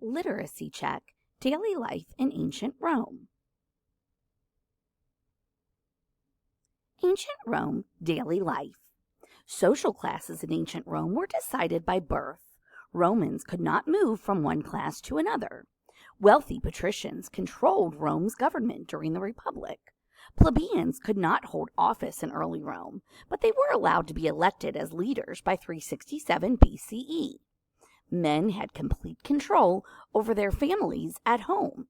Literacy Check: Daily Life in Ancient Rome. Ancient Rome, daily life. Social classes in ancient Rome were decided by birth. Romans could not move from one class to another. Wealthy patricians controlled Rome's government during the Republic. Plebeians could not hold office in early Rome, but they were allowed to be elected as leaders by 367 BCE. Men had complete control over their families at home.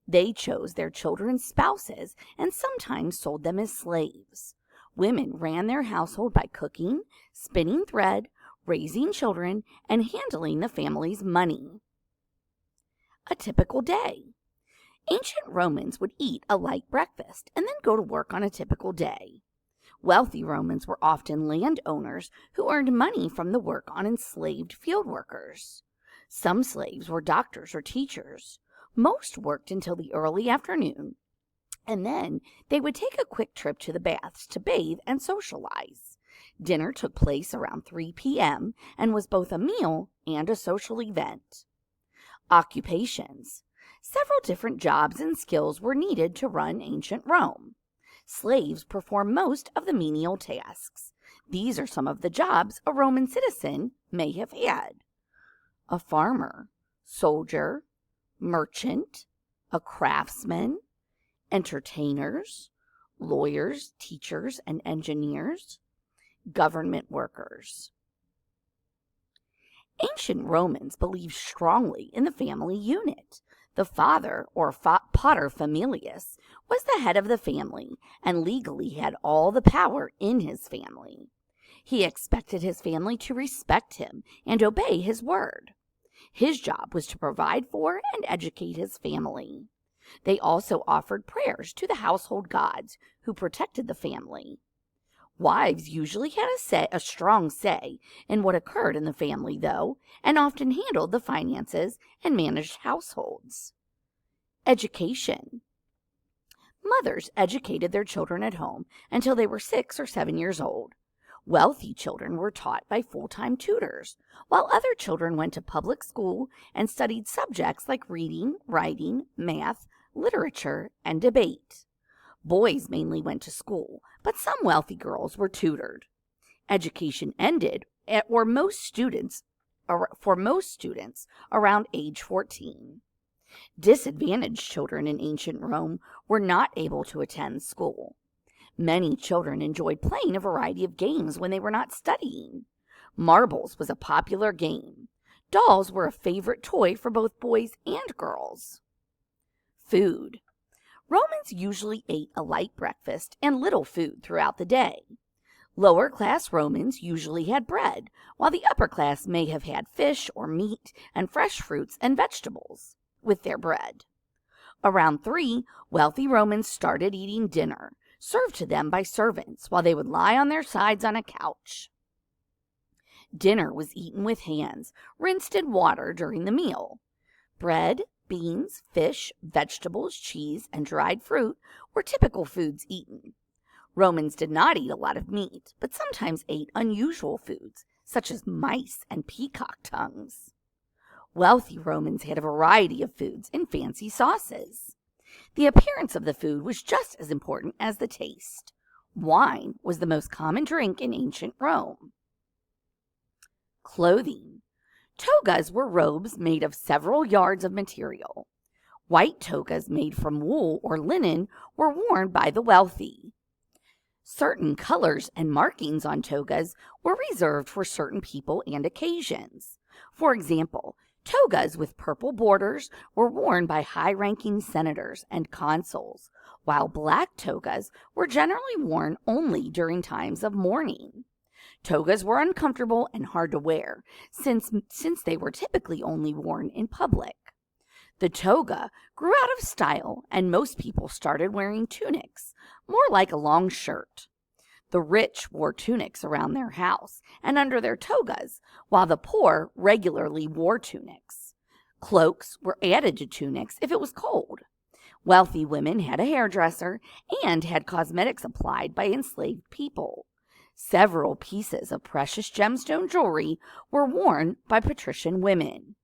They chose their children's spouses and sometimes sold them as slaves. Women ran their household by cooking, spinning thread, raising children, and handling the family's money. A typical day. Ancient Romans would eat a light breakfast and then go to work on a typical day. Wealthy Romans were often landowners who earned money from the work on enslaved field workers. Some slaves were doctors or teachers. Most worked until the early afternoon, and then they would take a quick trip to the baths to bathe and socialize. Dinner took place around 3 p.m. and was both a meal and a social event. Occupations. Several different jobs and skills were needed to run ancient Rome. Slaves performed most of the menial tasks. These are some of the jobs a Roman citizen may have had: a farmer, soldier, merchant, a craftsman, entertainers, lawyers, teachers, and engineers, government workers. Ancient Romans believed strongly in the family unit. The father, or paterfamilias, was the head of the family and legally had all the power in his family. He expected his family to respect him and obey his word. His job was to provide for and educate his family. They also offered prayers to the household gods who protected the family. Wives usually had a strong say in what occurred in the family, though, and often handled the finances and managed households. Education. Mothers educated their children at home until they were 6 or 7 years old. Wealthy children were taught by full-time tutors, while other children went to public school and studied subjects like reading, writing, math, literature, and debate. Boys mainly went to school, but some wealthy girls were tutored. Education ended for most students around age 14. Disadvantaged children in ancient Rome were not able to attend school. Many children enjoyed playing a variety of games when they were not studying. Marbles was a popular game. Dolls were a favorite toy for both boys and girls. Food. Romans usually ate a light breakfast and little food throughout the day. Lower-class Romans usually had bread, while the upper class may have had fish or meat and fresh fruits and vegetables with their bread. Around 3, wealthy Romans started eating dinner, served to them by servants, while they would lie on their sides on a couch. Dinner was eaten with hands, rinsed in water during the meal. Bread, beans, fish, vegetables, cheese, and dried fruit were typical foods eaten. Romans did not eat a lot of meat, but sometimes ate unusual foods, such as mice and peacock tongues. Wealthy Romans had a variety of foods and fancy sauces. The appearance of the food was just as important as the taste. Wine was the most common drink in ancient Rome. Clothing. Togas were robes made of several yards of material. White togas made from wool or linen were worn by the wealthy. Certain colors and markings on togas were reserved for certain people and occasions. For example, togas with purple borders were worn by high-ranking senators and consuls, while black togas were generally worn only during times of mourning. Togas were uncomfortable and hard to wear, since they were typically only worn in public. The toga grew out of style, and most people started wearing tunics, more like a long shirt. The rich wore tunics around their house and under their togas, while the poor regularly wore tunics. Cloaks were added to tunics if it was cold. Wealthy women had a hairdresser and had cosmetics applied by enslaved people. Several pieces of precious gemstone jewelry were worn by patrician women.